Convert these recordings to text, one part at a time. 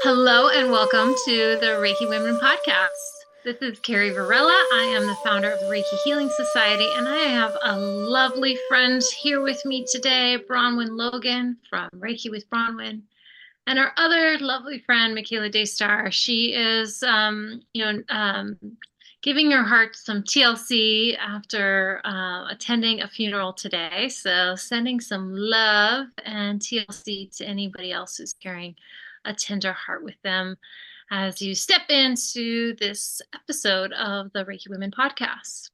Hello and welcome to the Reiki Women Podcast. This is Carrie Varela. I am the founder of the Reiki Healing Society, and I have a lovely friend here with me today, Bronwen Logan from Reiki with Bronwen, and our other lovely friend, Michaela Daystar. She is, giving her heart some TLC after attending a funeral today. So sending some love and TLC to anybody else who's carrying a tender heart with them as you step into this episode of the Reiki Women Podcast.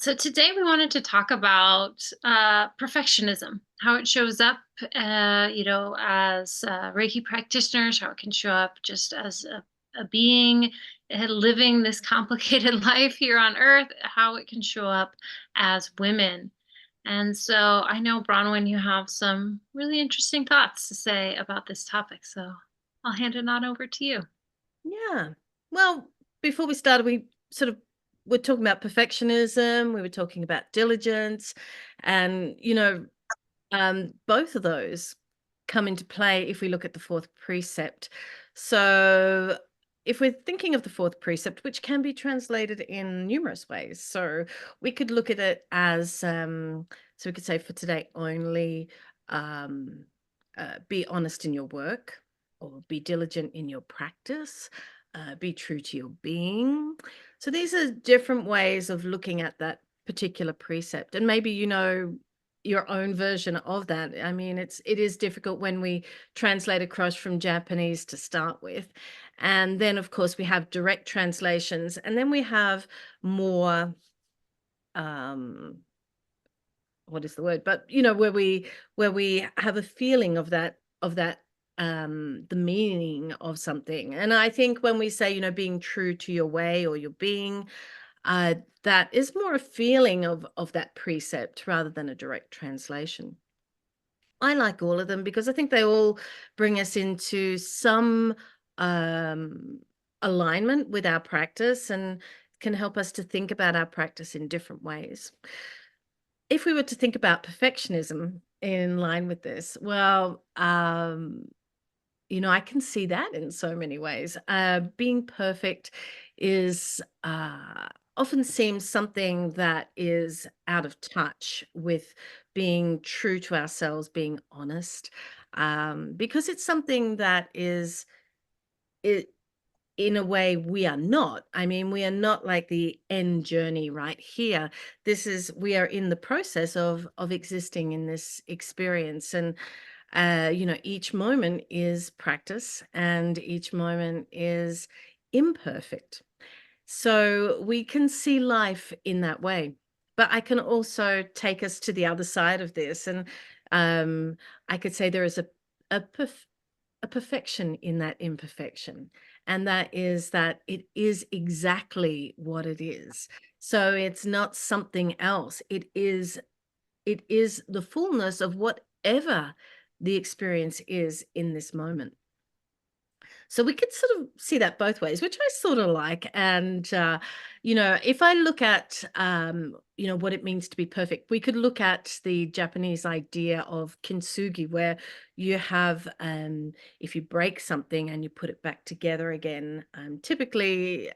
So today we wanted to talk about perfectionism, how it shows up, as Reiki practitioners, how it can show up just as a being living this complicated life here on Earth, how it can show up as women. And so I know, Bronwen, you have some really interesting thoughts to say about this topic. So I'll hand it on over to you. Yeah. Well, before we started, we're talking about perfectionism. We were talking about diligence, and both of those come into play if we look at the fourth precept. So if we're thinking of the fourth precept, which can be translated in numerous ways, so we could look at it as so we could say for today only, be honest in your work, or be diligent in your practice, be true to your being. So these are different ways of looking at that particular precept, and maybe your own version of that. I mean, it is difficult when we translate across from Japanese to start with, and then of course we have direct translations, and then we have more what is the word, but where we have a feeling of that the meaning of something. And I think when we say being true to your way or your being, that is more a feeling of that precept rather than a direct translation. I like all of them because I think they all bring us into some alignment with our practice and can help us to think about our practice in different ways. If we were to think about perfectionism in line with this, well, I can see that in so many ways. Being perfect is often seems something that is out of touch with being true to ourselves, being honest, because it's something that is it in a way we are not. I mean, we are not like the end journey right here. We are in the process of existing in this experience, and each moment is practice and each moment is imperfect. So we can see life in that way. But I can also take us to the other side of this. And I could say there is a, perf- a perfection in that imperfection. And that is that it is exactly what it is. So it's not something else. It is the fullness of whatever the experience is in this moment. So we could sort of see that both ways, which I sort of like. And, if I look at, what it means to be perfect, we could look at the Japanese idea of Kintsugi, where you have, if you break something and you put it back together again, typically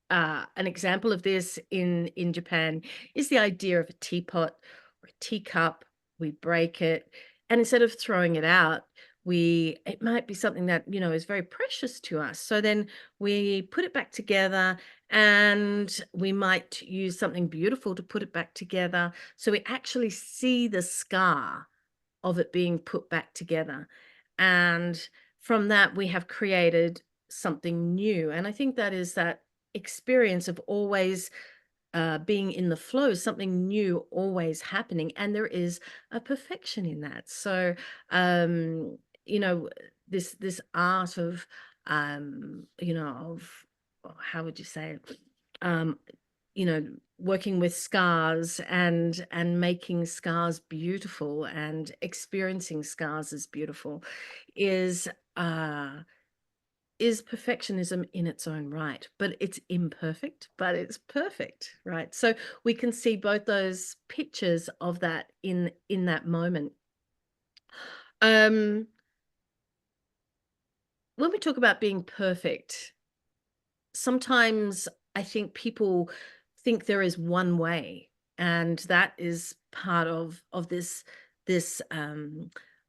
an example of this in Japan is the idea of a teapot or a teacup. We break it, and instead of throwing it out, it might be something that is very precious to us. So then we put it back together, and we might use something beautiful to put it back together. So we actually see the scar of it being put back together, and from that we have created something new. And I think that is that experience of always being in the flow, something new always happening, and there is a perfection in that. So this art of of how would you say it, um working with scars and making scars beautiful and experiencing scars as beautiful is perfectionism in its own right. But it's imperfect, but it's perfect, right? So we can see both those pictures of that in that moment. when we talk about being perfect, sometimes I think people think there is one way, and that is part of this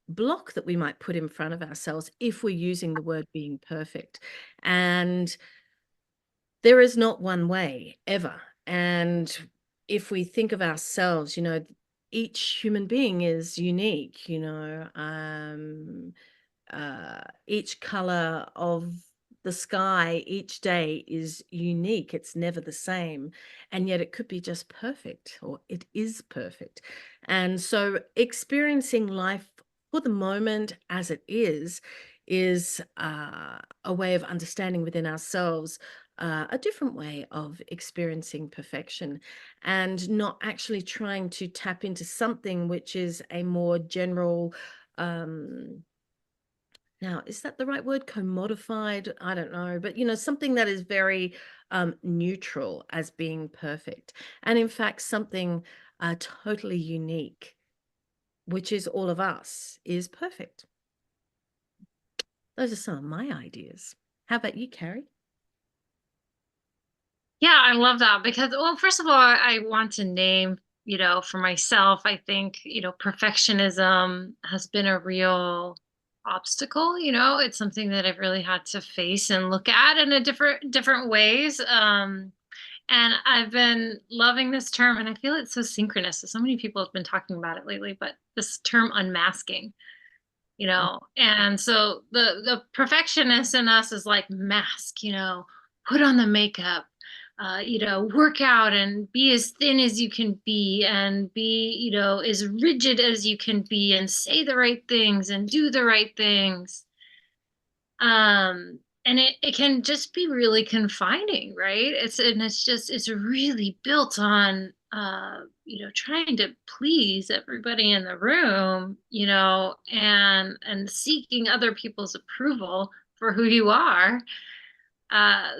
block that we might put in front of ourselves if we're using the word being perfect. And there is not one way ever. And if we think of ourselves, each human being is unique, each color of the sky each day is unique. It's never the same. And yet it could be just perfect, or it is perfect. And so experiencing life for the moment as it is a way of understanding within ourselves a different way of experiencing perfection, and not actually trying to tap into something which is a more general, now, is that the right word? Commodified? I don't know. But, something that is very neutral as being perfect. And in fact, something totally unique, which is all of us, is perfect. Those are some of my ideas. How about you, Carrie? Yeah, I love that because, well, first of all, I want to name, for myself, I think, perfectionism has been a real obstacle. It's something that I've really had to face and look at in a different ways. And I've been loving this term, and I feel it's so synchronous. So many people have been talking about it lately, but this term unmasking, and so the perfectionist in us is like, mask, put on the makeup, work out and be as thin as you can be, and be, as rigid as you can be, and say the right things and do the right things. And it can just be really confining, right? It's really built on trying to please everybody in the room, and seeking other people's approval for who you are.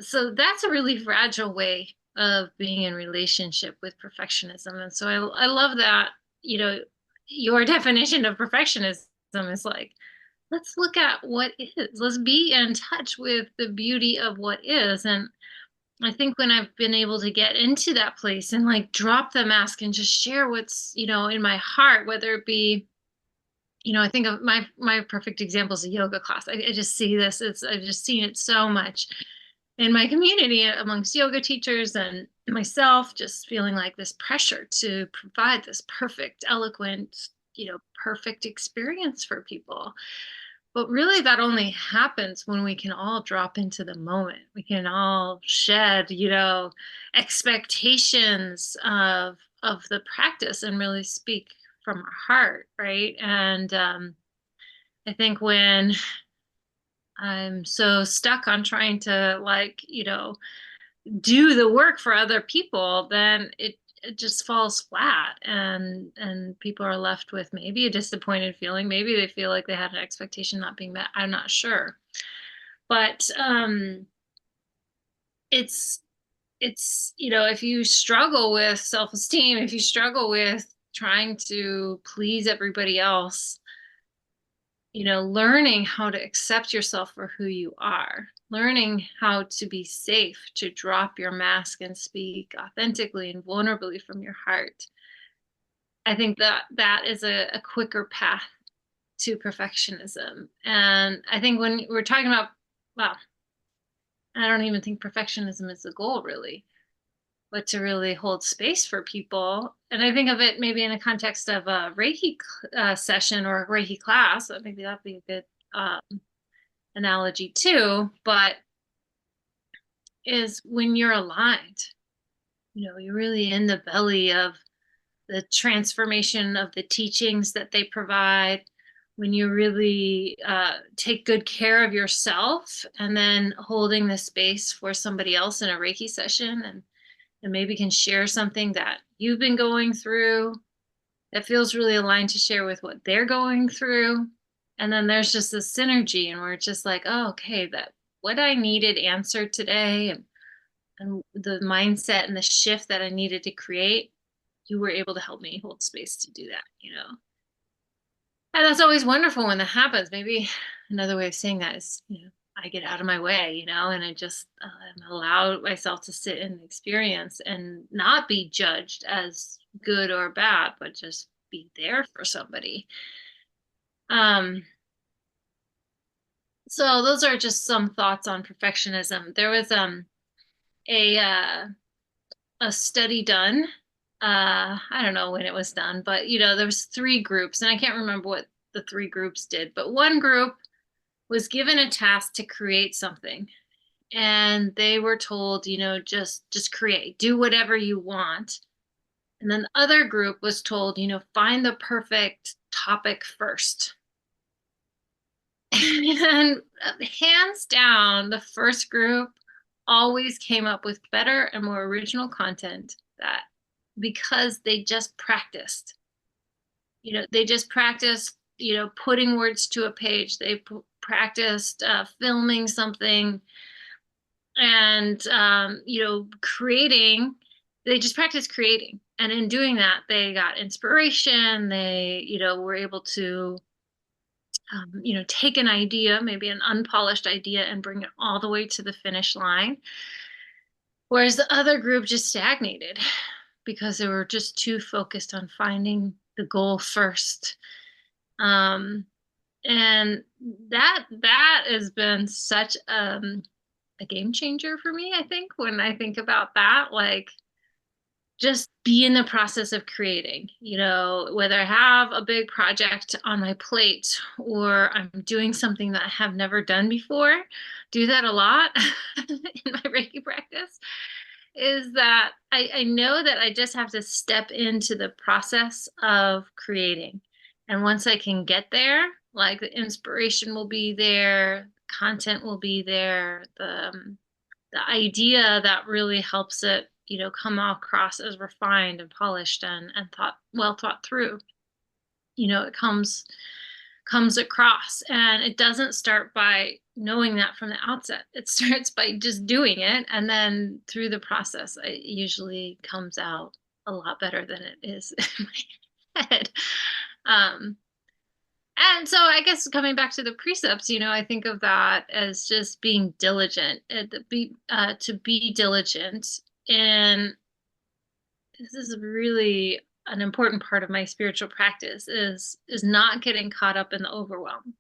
So that's a really fragile way of being in relationship with perfectionism. And so I love that, your definition of perfectionism is like, let's look at what is. Let's be in touch with the beauty of what is. And I think when I've been able to get into that place and like drop the mask and just share what's, in my heart, whether it be, I think of my perfect example is a yoga class. I just see this. I've just seen it so much in my community amongst yoga teachers and myself, just feeling like this pressure to provide this perfect, eloquent, perfect experience for people. But really, that only happens when we can all drop into the moment. We can all shed, expectations of the practice and really speak from our heart, right? And I think when I'm so stuck on trying to, like, do the work for other people, then it just falls flat, and people are left with maybe a disappointed feeling. Maybe they feel like they had an expectation not being met. I'm not sure. But it's if you struggle with self-esteem, if you struggle with trying to please everybody else, learning how to accept yourself for who you are, learning how to be safe, to drop your mask and speak authentically and vulnerably from your heart. I think that is a quicker path to perfectionism. And I think when we're talking about, well, I don't even think perfectionism is the goal really, but to really hold space for people. And I think of it maybe in a context of a Reiki session or a Reiki class. Maybe that'd be a good analogy too. But is when you're aligned, you're really in the belly of the transformation of the teachings that they provide, when you really take good care of yourself, and then holding the space for somebody else in a Reiki session, and maybe can share something that you've been going through that feels really aligned to share with what they're going through. And then there's just this synergy, and we're just like, oh, okay, that what I needed answered today, and the mindset and the shift that I needed to create, you were able to help me hold space to do that. And that's always wonderful when that happens. Maybe another way of saying that is, I get out of my way, and I just allow myself to sit in the experience and not be judged as good or bad, but just be there for somebody. Um, so those are just some thoughts on perfectionism. There was a uh, a study done. I don't know when it was done, but there was 3 groups, and I can't remember what the 3 groups did. But one group was given a task to create something, and they were told, just create, do whatever you want. And then the other group was told, find the perfect topic first. And hands down, the first group always came up with better and more original content, that because they just practiced. They just practiced, putting words to a page. They practiced filming something, and creating. They just practiced creating, and in doing that, they got inspiration. They were able to take an idea, maybe an unpolished idea, and bring it all the way to the finish line. Whereas the other group just stagnated because they were just too focused on finding the goal first. And that has been such a game changer for me, I think, when I think about that. Like, just be in the process of creating, whether I have a big project on my plate or I'm doing something that I have never done before. Do that a lot in my Reiki practice. Is that I know that I just have to step into the process of creating. And once I can get there, like, the inspiration will be there, content will be there, the idea that really helps it, come across as refined and polished and thought through. It comes across, and it doesn't start by knowing that from the outset. It starts by just doing it, and then through the process, it usually comes out a lot better than it is in my head. Um, and so I guess coming back to the precepts, I think of that as just being diligent, to be diligent. And this is really an important part of my spiritual practice, is not getting caught up in the overwhelm.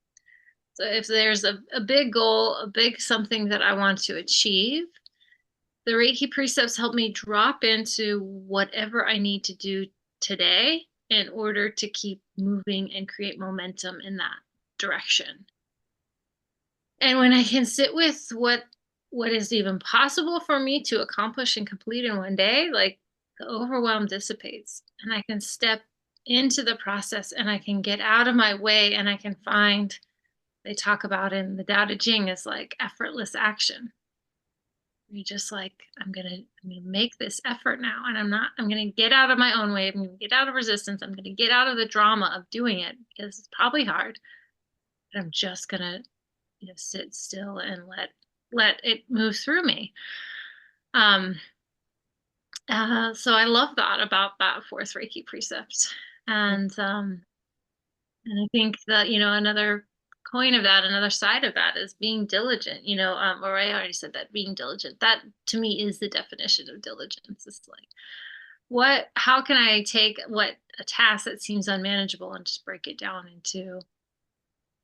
So if there's a big goal, a big something that I want to achieve, the Reiki precepts help me drop into whatever I need to do today in order to keep moving and create momentum in that direction. And when I can sit with what is even possible for me to accomplish and complete in one day, like, the overwhelm dissipates, and I can step into the process, and I can get out of my way, and I can find, they talk about in the Tao Te Ching, is like effortless action. You're just like, I'm gonna make this effort now, and I'm gonna get out of my own way. I'm gonna get out of resistance. I'm gonna get out of the drama of doing it, because it's probably hard. But I'm just gonna, sit still and let it move through me. Um, so I love that about that fourth Reiki precept. And I think that, another coin of that, another side of that, is being diligent, or I already said that, being diligent. That to me is the definition of diligence. It's like, how can I take a task that seems unmanageable and just break it down into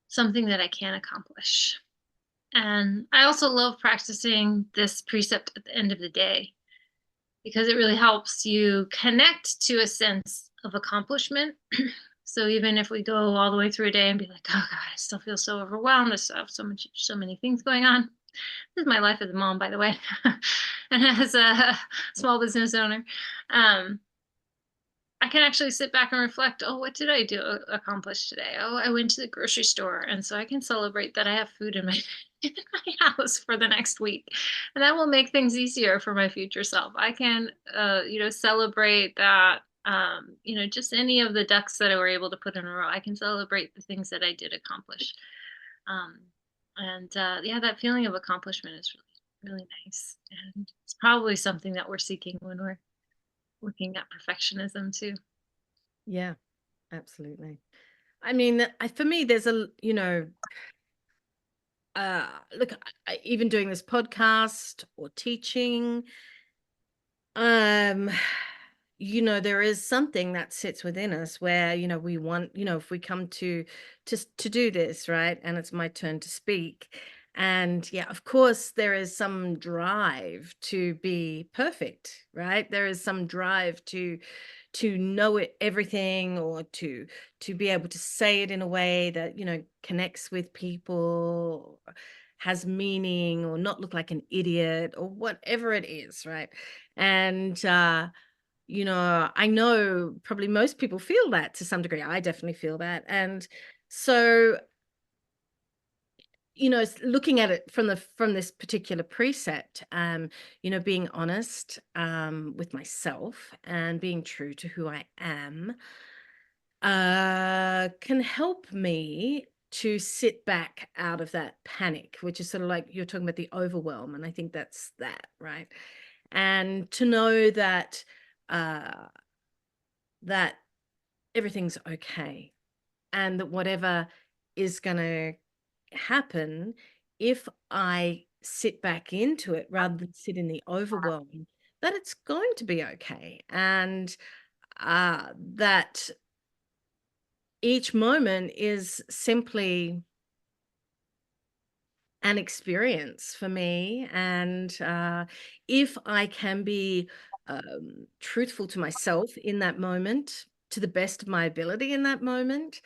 something that I can accomplish? And I also love practicing this precept at the end of the day, because it really helps you connect to a sense of accomplishment. So even if we go all the way through a day and be like, oh God, I still feel so overwhelmed. I still have so many things going on. This is my life as a mom, by the way, and as a small business owner. I can actually sit back and reflect, oh, what did I accomplish today? Oh, I went to the grocery store. And so I can celebrate that I have food in my in my house for the next week. And that will make things easier for my future self. I can celebrate that, just any of the ducks that I were able to put in a row. I can celebrate the things that I did accomplish. Um, and yeah, that feeling of accomplishment is really, really nice. And it's probably something that we're seeking when we're looking at perfectionism too. Yeah, absolutely. I mean, for me, there's look, even doing this podcast or teaching, um, there is something that sits within us where, we want, if we come to do this, right? And it's my turn to speak. And yeah, of course, there is some drive to be perfect, right? There is some drive to know everything, or to be able to say it in a way that connects with people, has meaning, or not look like an idiot, or whatever it is, right? And I know probably most people feel that to some degree. I definitely feel that. And so, looking at it from this particular precept, being honest with myself and being true to who I am, can help me to sit back out of that panic, which is sort of like you're talking about the overwhelm. And I think that's that, right? And to know that uh, that everything's okay, and that whatever is going to happen, if I sit back into it rather than sit in the overwhelm, that it's going to be okay. And that each moment is simply an experience for me. And if I can be truthful to myself in that moment, to the best of my ability in that moment,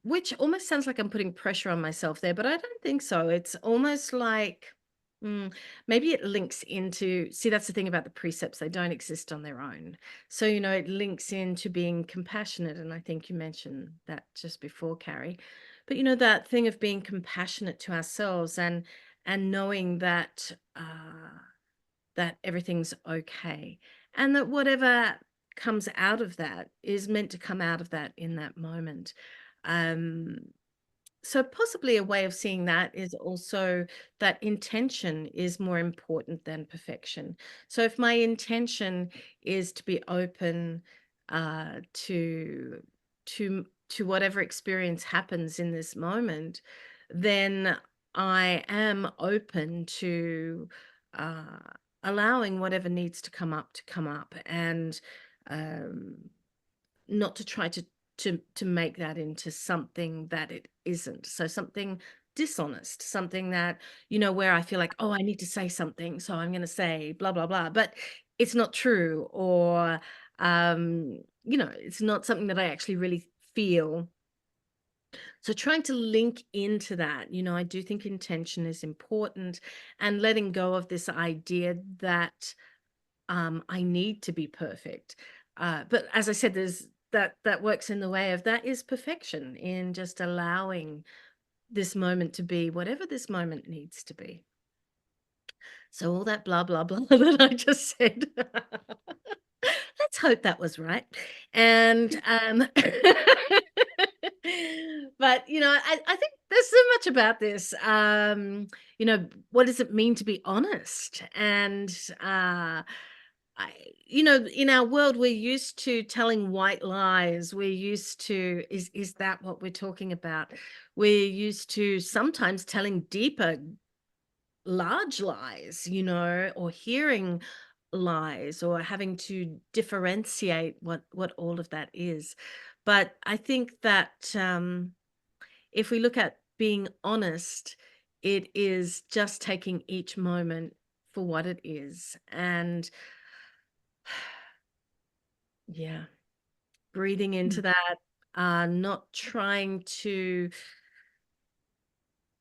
which almost sounds like I'm putting pressure on myself there, but I don't think so. It's almost like maybe it links into, see, that's the thing about the precepts, they don't exist on their own. So, it links into being compassionate. And I think you mentioned that just before, Carrie. But, that thing of being compassionate to ourselves, and knowing that that everything's okay, and that whatever comes out of that is meant to come out of that in that moment. Um, so possibly a way of seeing that is also that intention is more important than perfection. So if my intention is to be open to to whatever experience happens in this moment, then I am open to uh, allowing whatever needs to come up, and um, not to try to make that into something that it isn't. So something dishonest, something that, where I feel like, oh, I need to say something, so I'm going to say blah blah blah, but it's not true, or it's not something that I actually really feel. So trying to link into that, I do think intention is important, and letting go of this idea that I need to be perfect. But as I said, there's that works in the way of that is perfection, in just allowing this moment to be whatever this moment needs to be. So all that blah, blah, blah that I just said. Let's hope that was right. And but I think there's so much about this. What does it mean to be honest? And in our world, we're used to telling white lies. We're used to, is that what we're talking about? We're used to sometimes telling deeper, large lies, or hearing lies, or having to differentiate what all of that is. But I think that if we look at being honest, it is just taking each moment for what it is. And yeah, breathing into that, not trying to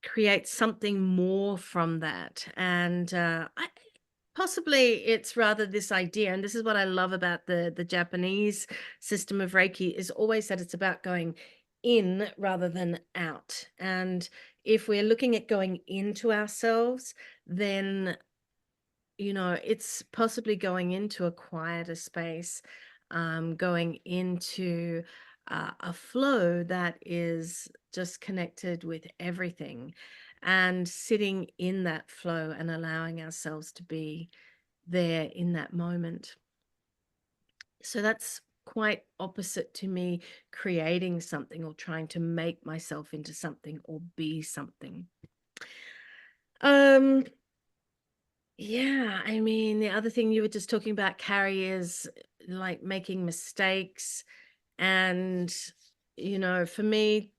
create something more from that. And possibly it's rather this idea, and this is what I love about the Japanese system of Reiki, is always that it's about going in rather than out. And if we're looking at going into ourselves, then it's possibly going into a quieter space, going into a flow that is just connected with everything, and sitting in that flow and allowing ourselves to be there in that moment. So that's quite opposite to me creating something or trying to make myself into something or be something. Yeah, I mean, the other thing you were just talking about, Carrie, is like making mistakes. And, for me,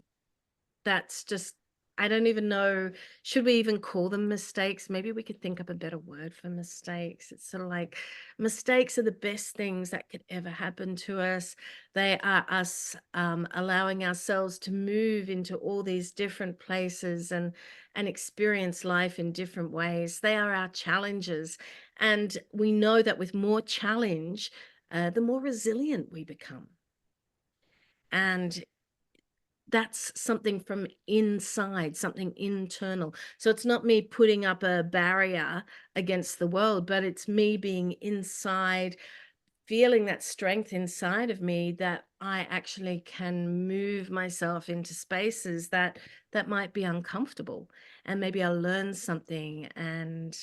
that's just, I don't even know, should we even call them mistakes? Maybe we could think up a better word for mistakes. It's sort of like mistakes are the best things that could ever happen to us. They are us allowing ourselves to move into all these different places and experience life in different ways. They are our challenges. And we know that with more challenge, the more resilient we become. And that's something from inside, something internal. So it's not me putting up a barrier against the world, but it's me being inside, feeling that strength inside of me that I actually can move myself into spaces that might be uncomfortable. And maybe I'll learn something and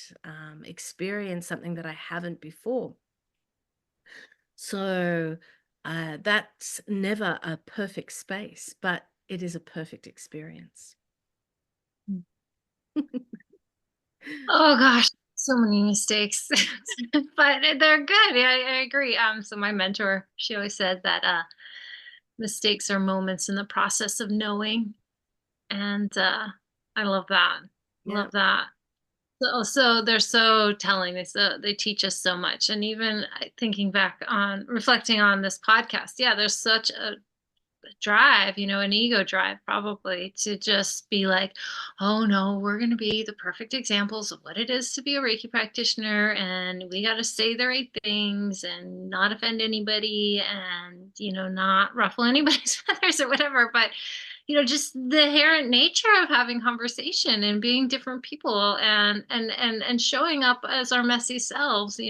experience something that I haven't before. So that's never a perfect space, but it is a perfect experience. Oh gosh, so many mistakes, but they're good. I agree. So my mentor, she always said that mistakes are moments in the process of knowing, and I love that. Yeah. Love that. So they're so telling. They teach us so much, and even thinking back on reflecting on this podcast, yeah, there's such a drive, an ego drive probably to just be like, oh no, we're going to be the perfect examples of what it is to be a Reiki practitioner. And we got to say the right things and not offend anybody and, not ruffle anybody's feathers or whatever. But, just the inherent nature of having conversation and being different people and showing up as our messy selves,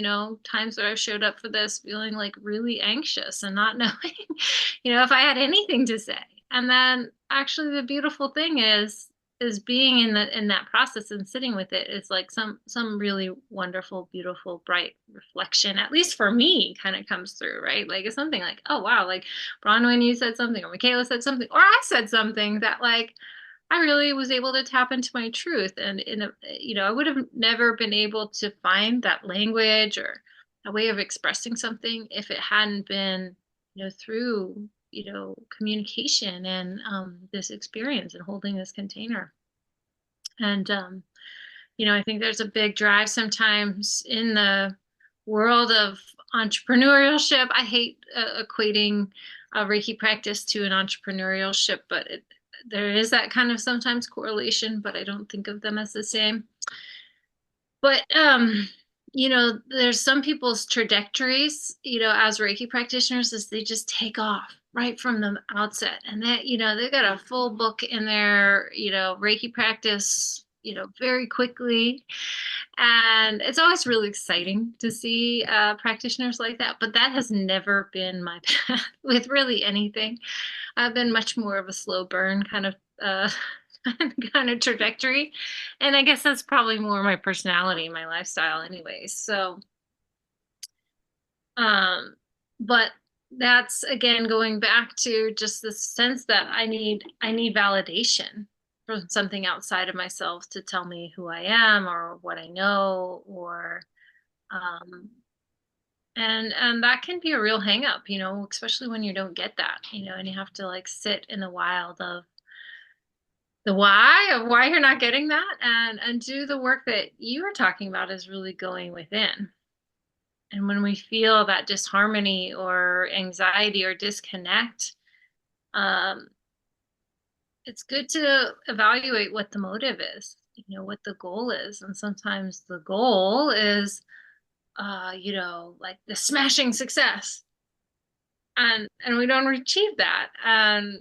times where I've showed up for this feeling like really anxious and not knowing if I had anything to say. And then actually the beautiful thing is being in that process and sitting with it is like some really wonderful, beautiful, bright reflection, at least for me, kind of comes through, right? Like it's something like, oh wow, like Bronwen, you said something, or Michaela said something, or I said something that like I really was able to tap into my truth. And I would have never been able to find that language or a way of expressing something if it hadn't been, through, communication and this experience and holding this container. And, I think there's a big drive sometimes in the world of entrepreneurship. I hate equating a Reiki practice to an entrepreneurship, but there is that kind of sometimes correlation, but I don't think of them as the same. But there's some people's trajectories, as Reiki practitioners is they just take off right from the outset. And that, they got a full book in their, Reiki practice, very quickly. And it's always really exciting to see practitioners like that. But that has never been my path with really anything. I've been much more of a slow burn kind of kind of trajectory. And I guess that's probably more my personality, my lifestyle anyways. So but that's again going back to just the sense that I need validation from something outside of myself to tell me who I am or what I know or um and that can be a real hang up, especially when you don't get that, and you have to like sit in the wild of the why of why you're not getting that and do the work that you were talking about is really going within. And when we feel that disharmony or anxiety or disconnect, um, it's good to evaluate what the motive is, what the goal is. And sometimes the goal is like the smashing success, and we don't achieve that, and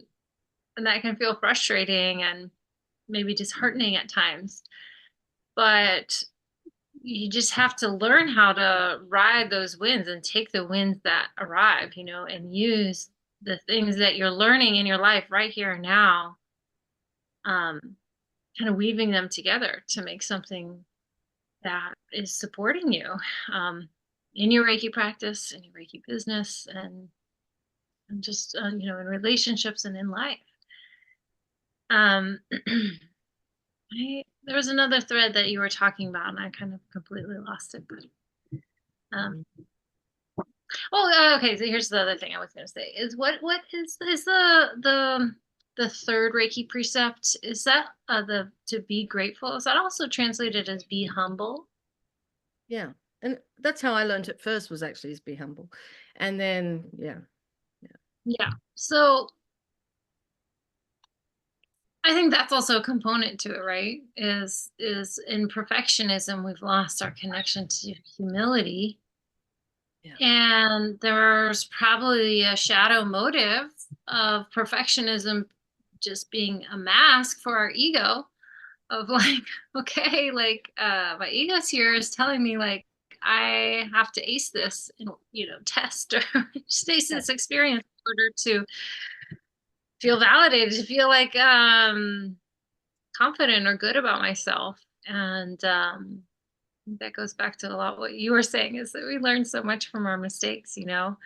that can feel frustrating and maybe disheartening at times. But you just have to learn how to ride those wins and take the wins that arrive, and use the things that you're learning in your life right here and now, um, kind of weaving them together to make something that is supporting you um, in your Reiki practice, in your Reiki business, and and just in relationships and in life. Um, there was another thread that you were talking about, and I kind of completely lost it. But um, okay. So here's the other thing I was going to say: is what is the third Reiki precept? Is that the to be grateful? Is that also translated as be humble? Yeah, and that's how I learned it first, was actually is be humble, and then Yeah. So I think that's also a component to it, right? Is in perfectionism, we've lost our connection to humility. Yeah. And there's probably a shadow motive of perfectionism just being a mask for our ego of like, okay, like my ego's here is telling me like I have to ace this and test or just ace this experience in order to feel validated, to feel like confident or good about myself. And that goes back to a lot what you were saying, is that we learn so much from our mistakes, And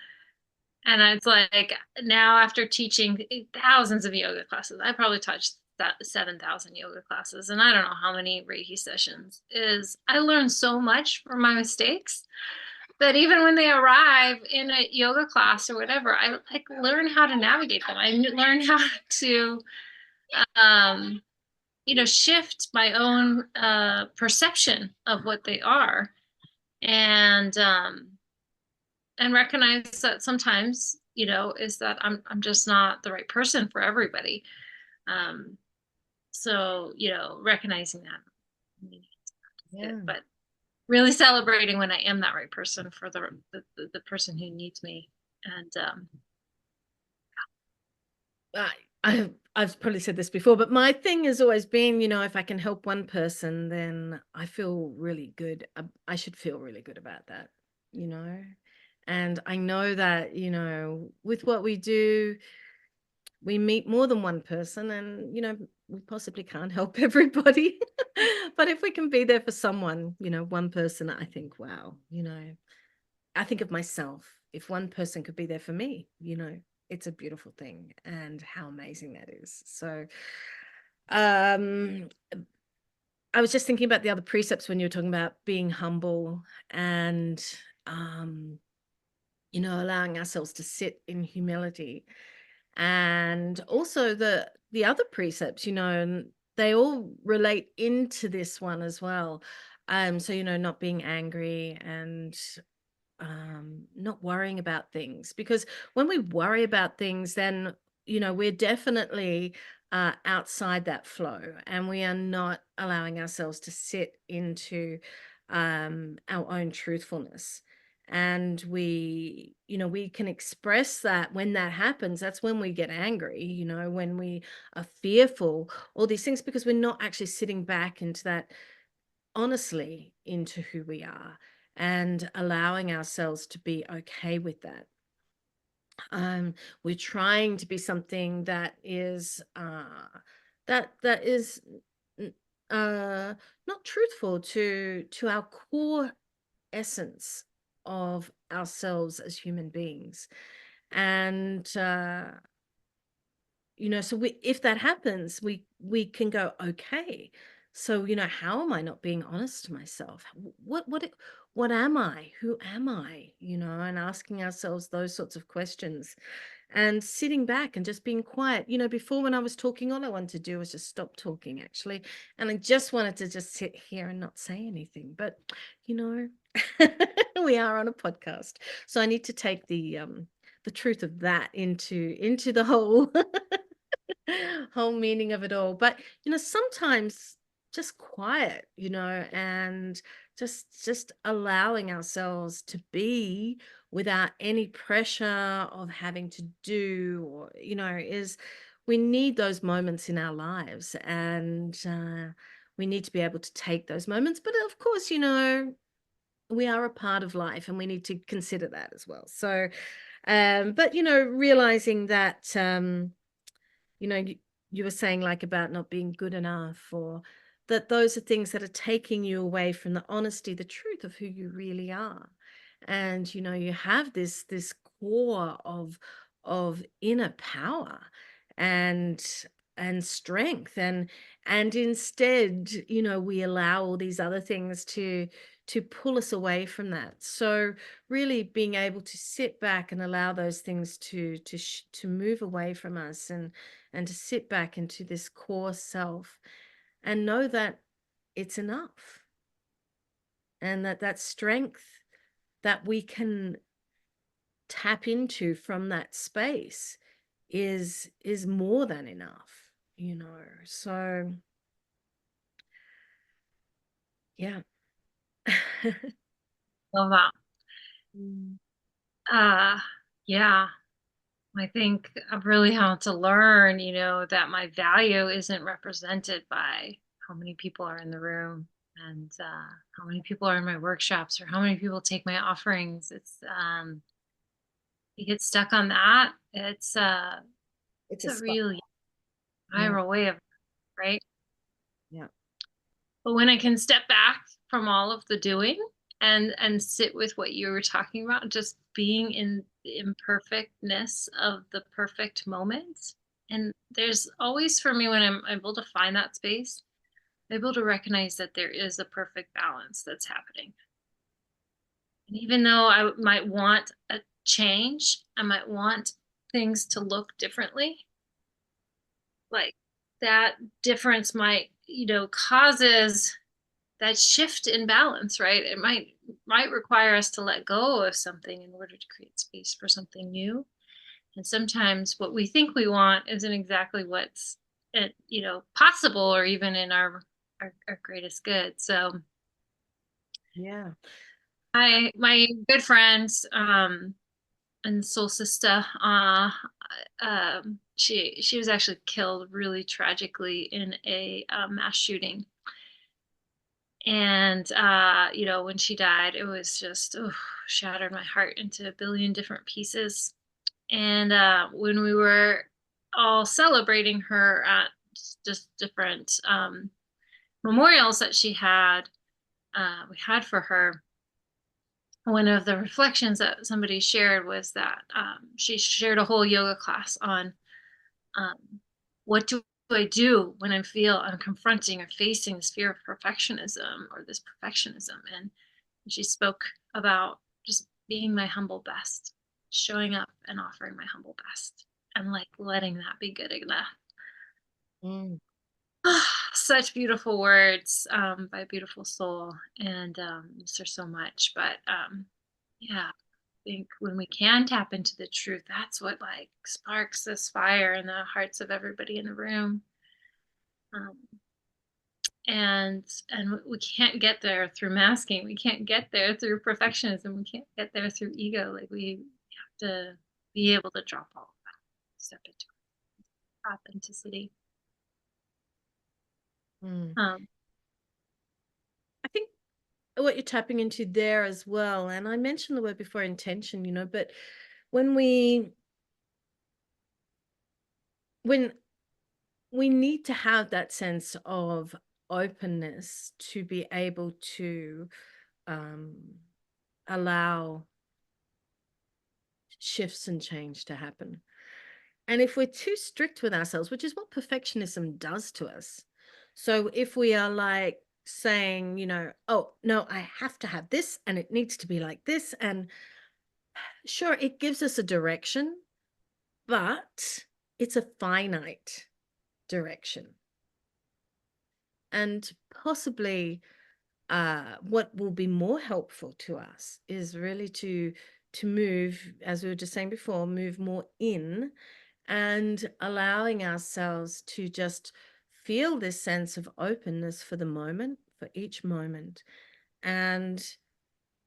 it's like now, after teaching thousands of yoga classes, I probably touched that 7,000 yoga classes, and I don't know how many Reiki sessions, is I learned so much from my mistakes that even when they arrive in a yoga class or whatever, I like learn how to navigate them. I learn how to um, shift my own perception of what they are, and recognize that sometimes, is that I'm just not the right person for everybody. So, recognizing that, Yeah. but really celebrating when I am that right person for the person who needs me. And I've probably said this before, but my thing has always been, if I can help one person, then I feel really good. I should feel really good about that, you know. And I know that, with what we do, we meet more than one person, and, we possibly can't help everybody. But if we can be there for someone, one person, I think, wow, I think of myself. If one person could be there for me, it's a beautiful thing, and how amazing that is. So I was just thinking about the other precepts when you were talking about being humble and allowing ourselves to sit in humility. And also the other precepts, and they all relate into this one as well. So not being angry, and not worrying about things, because when we worry about things, then we're definitely outside that flow, and we are not allowing ourselves to sit into our own truthfulness. And we can express that. When that happens, that's when we get angry, when we are fearful, all these things, because we're not actually sitting back into that, honestly, into who we are, and allowing ourselves to be okay with that. We're trying to be something that is that is not truthful to our core essence of ourselves as human beings. And so if that happens, we can go, okay, so how am I not being honest to myself? What am I? Who am I? And asking ourselves those sorts of questions, and sitting back and just being quiet. Before, when I was talking, all I wanted to do was just stop talking, actually, and I just wanted to just sit here and not say anything. But you know we are on a podcast, so I need to take the truth of that into the whole whole meaning of it all. But sometimes just quiet, and just allowing ourselves to be without any pressure of having to do, or is, we need those moments in our lives, and we need to be able to take those moments. But of course, we are a part of life, and we need to consider that as well. So but realizing that you were saying, like, about not being good enough, or that those are things that are taking you away from the honesty, the truth of who you really are. And you have this core inner power and strength, and instead, we allow all these other things to pull us away from that. So really being able to sit back and allow those things to move away from us, and to sit back into this core self and know that it's enough, and that strength that we can tap into from that space is more than enough. So yeah. Love that. Mm. Uh, yeah. I think I've really had to learn, that my value isn't represented by how many people are in the room, and how many people are in my workshops, or how many people take my offerings. You get stuck on that. It's It's a a spot. really Yeah. viral way of, right? Yeah. But when I can step back from all of the doing, and sit with what you were talking about, just being in the imperfectness of the perfect moment. And there's always, for me, when I'm able to find that space, I'm able to recognize that there is a perfect balance that's happening. And even though I might want a change, I might want things to look differently, like that difference might, causes that shift in balance, right? It might require us to let go of something in order to create space for something new. And sometimes what we think we want isn't exactly what's possible, or even in our greatest good. So Yeah. my good friend, and soul sister, she was actually killed really tragically in a mass shooting. And when she died, it was just shattered my heart into a billion different pieces. And when we were all celebrating her at just different memorials that we had for her, one of the reflections that somebody shared was that she shared a whole yoga class on, um, what do I do when I'm confronting or facing this fear of perfectionism, or this perfectionism. And she spoke about just being my humble best, showing up and offering my humble best, and like letting that be good enough. Mm. Such beautiful words, by a beautiful soul, and miss her so much. But yeah, I think when we can tap into the truth, that's what like sparks this fire in the hearts of everybody in the room. Um, and we can't get there through masking, we can't get there through perfectionism, we can't get there through ego. Like, we have to be able to drop all of that, step into authenticity. Mm. um I think what you're tapping into there as well, and I mentioned the word before, intention, but when when we need to have that sense of openness to be able to um, allow shifts and change to happen. And if we're too strict with ourselves, which is what perfectionism does to us. So if we are like saying, oh, no, I have to have this and it needs to be like this. And sure, it gives us a direction, but it's a finite direction. And possibly what will be more helpful to us is really to move, as we were just saying before, move more in, and allowing ourselves to just feel this sense of openness for the moment, for each moment, and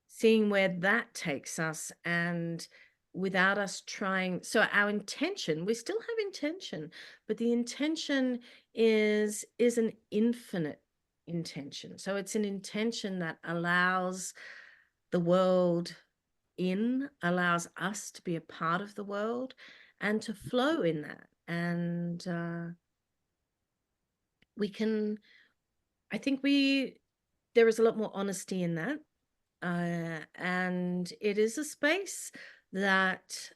seeing where that takes us, and without us trying. So our intention, we still have intention, but the intention is an infinite intention. So it's an intention that allows the world in, allows us to be a part of the world and to flow in that. And we can, I think there is a lot more honesty in that. And it is a space that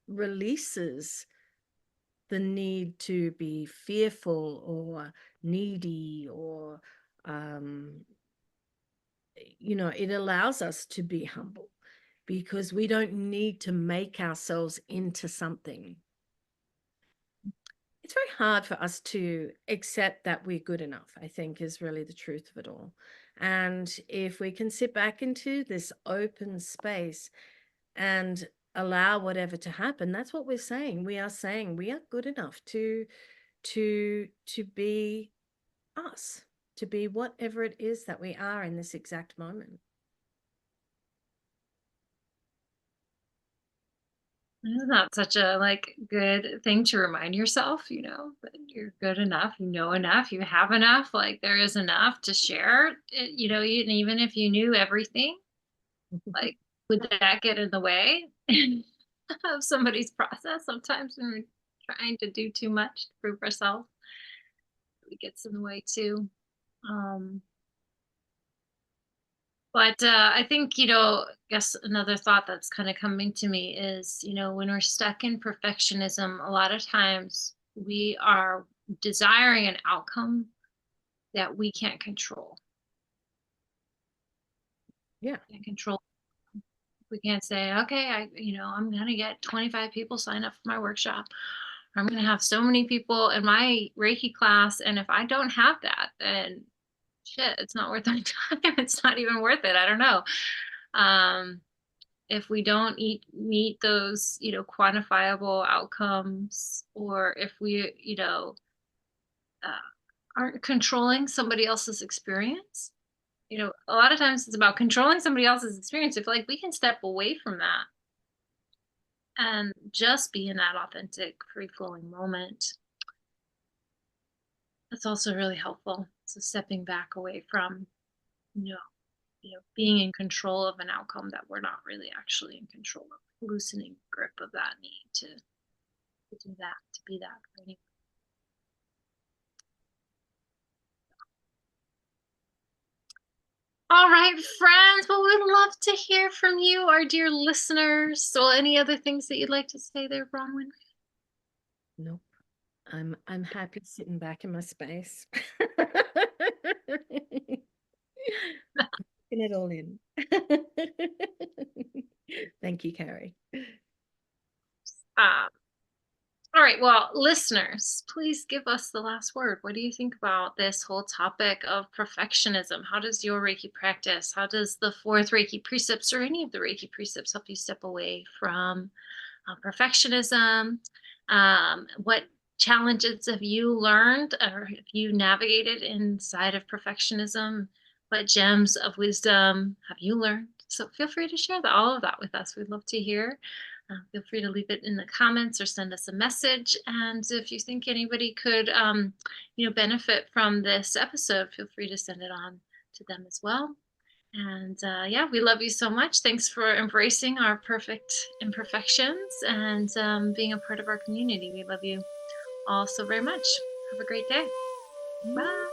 releases the need to be fearful or needy, or it allows us to be humble, because we don't need to make ourselves into something. It's very hard for us to accept that we're good enough, I think, is really the truth of it all. And if we can sit back into this open space and allow whatever to happen, that's what we're saying. We are saying we are good enough to be us, to be whatever it is that we are in this exact moment. Isn't that such a good thing to remind yourself, that you're good enough, you know enough, you have enough, like there is enough to share, even if you knew everything, like would that get in the way of somebody's process? Sometimes when we're trying to do too much to prove ourselves, it gets in the way too. Um, But I think, I guess another thought that's kind of coming to me is, when we're stuck in perfectionism, a lot of times we are desiring an outcome that we can't control. Yeah. Can't control. We can't say, okay, I'm going to get 25 people sign up for my workshop. I'm going to have so many people in my Reiki class. And if I don't have that, then shit, it's not worth my time. It's not even worth it. I don't know. If we don't meet those quantifiable outcomes, or if we uh, aren't controlling somebody else's experience, a lot of times it's about controlling somebody else's experience. If like we can step away from that and just be in that authentic free flowing moment, that's also really helpful. So stepping back away from you know being in control of an outcome that we're not really actually in control of, loosening grip of that need to do that, to be that for anyone. All right, friends. Well, we'd love to hear from you, our dear listeners. So, any other things that you'd like to say there, Bronwen? Nope. I'm happy sitting back in my space. Taking it all in. Thank you, Carrie. Um, all right. Well, listeners, please give us the last word. What do you think about this whole topic of perfectionism? How does your Reiki practice, how does the fourth Reiki precepts or any of the Reiki precepts help you step away from perfectionism? What challenges have you learned or have you navigated inside of perfectionism? What gems of wisdom have you learned? So feel free to share all of that with us. We'd love to hear. Feel free to leave it in the comments or send us a message. And if you think anybody could, benefit from this episode, feel free to send it on to them as well. And yeah, we love you so much. Thanks for embracing our perfect imperfections and being a part of our community. We love you all so very much. Have a great day. Bye.